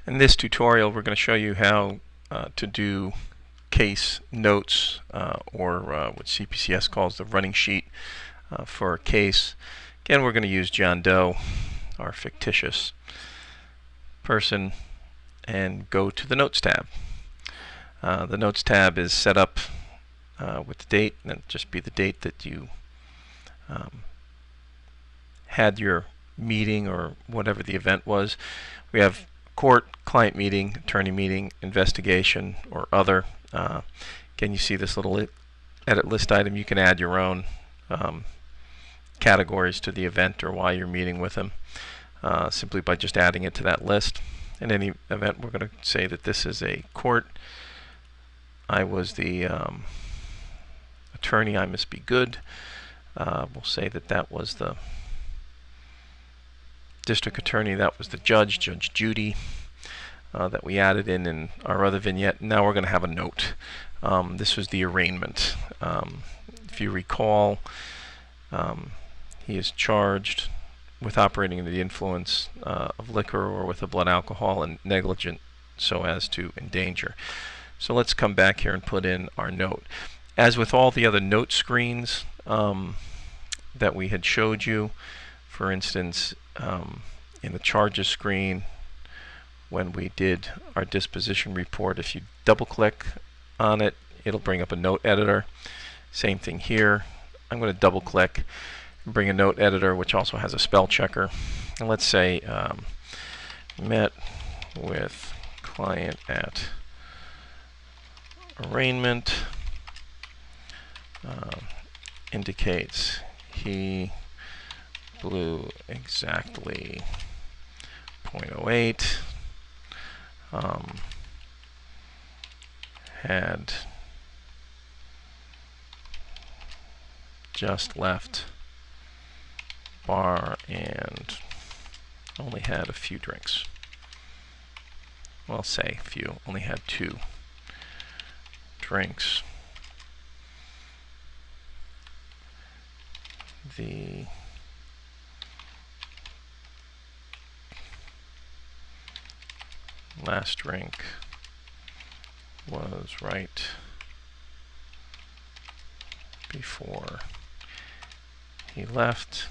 In this tutorial, we're going to show you how to do case notes, or what CPCS calls the running sheet for a case. Again, we're going to use John Doe, our fictitious person, and go to the Notes tab. The Notes tab is set up with the date, and it'll just be the date that you had your meeting or whatever the event was. We have court, client meeting, attorney meeting, investigation, or other. Again, you see this little edit list item. You can add your own categories to the event or why you're meeting with them simply by just adding it to that list. In any event, we're going to say that this is a court. I was the attorney. I must be good. We'll say that that was the district attorney. That was the judge, Judge Judy, that we added in our other vignette. Now we're going to have a note. This was the arraignment. If you recall, he is charged with operating under the influence of liquor or with a blood alcohol and negligent so as to endanger. So let's come back here and put in our note. As with all the other note screens that we had showed you, for instance, in the charges screen, when we did our disposition report, if you double click on it, it'll bring up a note editor. Same thing here. I'm going to double click and bring a note editor which also has a spell checker. And let's say met with client at arraignment, indicates he blew exactly 0.08, had just left bar and only had a few drinks. Well, say a few, only had 2 drinks. The last drink was right before he left.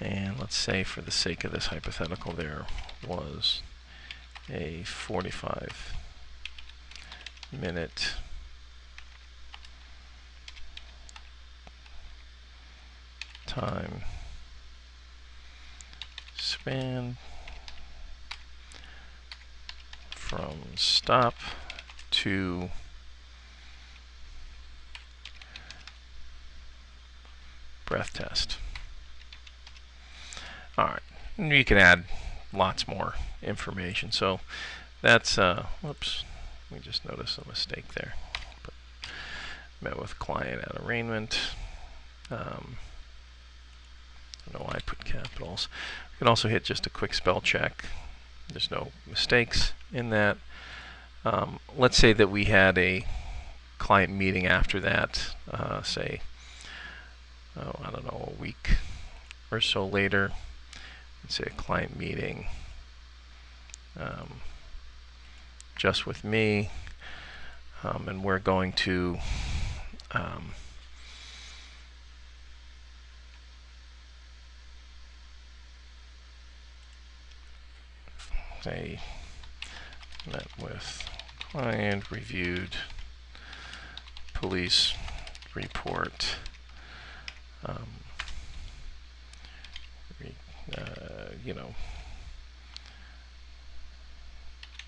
And let's say, for the sake of this hypothetical, there was a 45-minute time span from stop to breath test. Alright, you can add lots more information. So that's, whoops, we just noticed a mistake there. But met with client at arraignment. I don't know why I put capitals. You can also hit just a quick spell check. There's no mistakes in that. Let's say that we had a client meeting after that, say, I don't know, a week or so later. Let's say a client meeting just with me, and we're going to say met with client, reviewed police report, you know,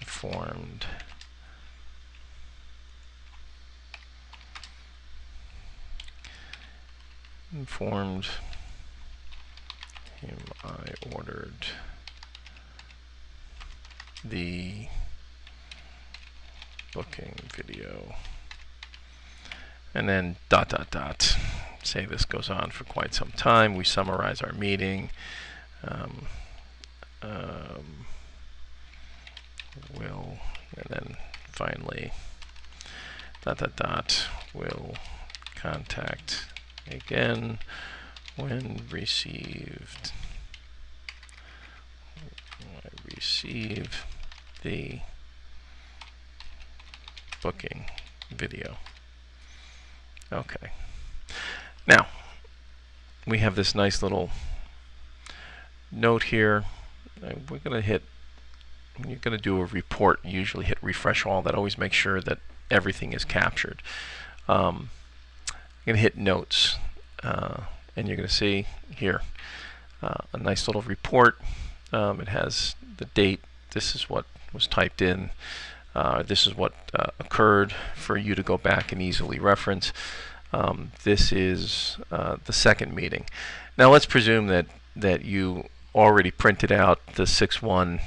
informed him I ordered the booking video, and then ... Say this goes on for quite some time. We summarize our meeting. And then finally ... will contact again when received receive the booking video. Okay. Now, we have this nice little note here. We're going to hit, when you're going to do a report, you usually hit refresh all. That always makes sure that everything is captured. I'm going to hit notes, and you're going to see here a nice little report. It has the date. This is what was typed in. This is what occurred for you to go back and easily reference. This is the second meeting. Now let's presume that you already printed out the 6-1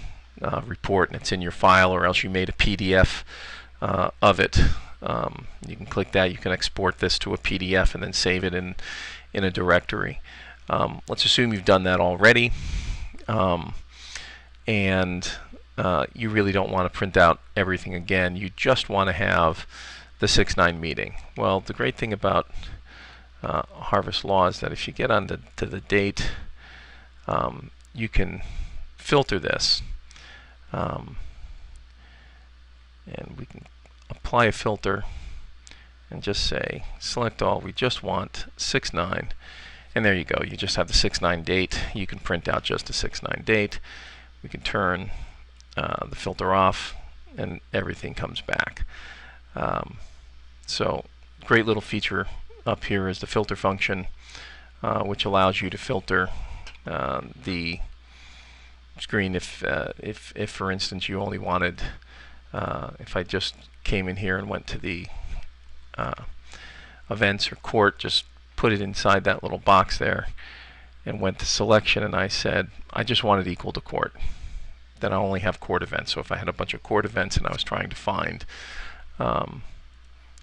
report and it's in your file, or else you made a PDF of it. You can click that. You can export this to a PDF and then save it in a directory. Let's assume you've done that already, and you really don't want to print out everything again. You just want to have the 6-9 meeting. Well, the great thing about Harvest Law is that if you get on to the date, you can filter this, and we can apply a filter and just say select all. We just want 6-9, and there you go. You just have the 6-9 date. You can print out just a 6-9 date. We can turn the filter off, and everything comes back. So great little feature up here is the filter function, which allows you to filter the screen if for instance you only wanted, if I just came in here and went to the events or court, just put it inside that little box there and went to selection, and I said I just wanted equal to court, then I only have court events. So if I had a bunch of court events and I was trying to find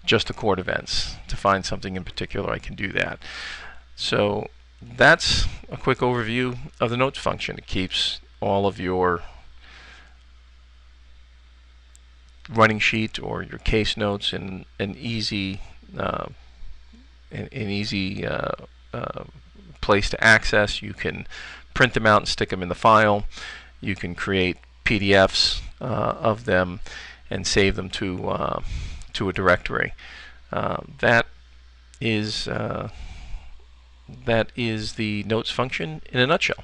just the court events, to find something in particular, I can do that. So that's a quick overview of the notes function. It keeps all of your running sheet or your case notes in an easy place to access. You can print them out and stick them in the file. You can create PDFs of them and save them to a directory. That is the notes function in a nutshell.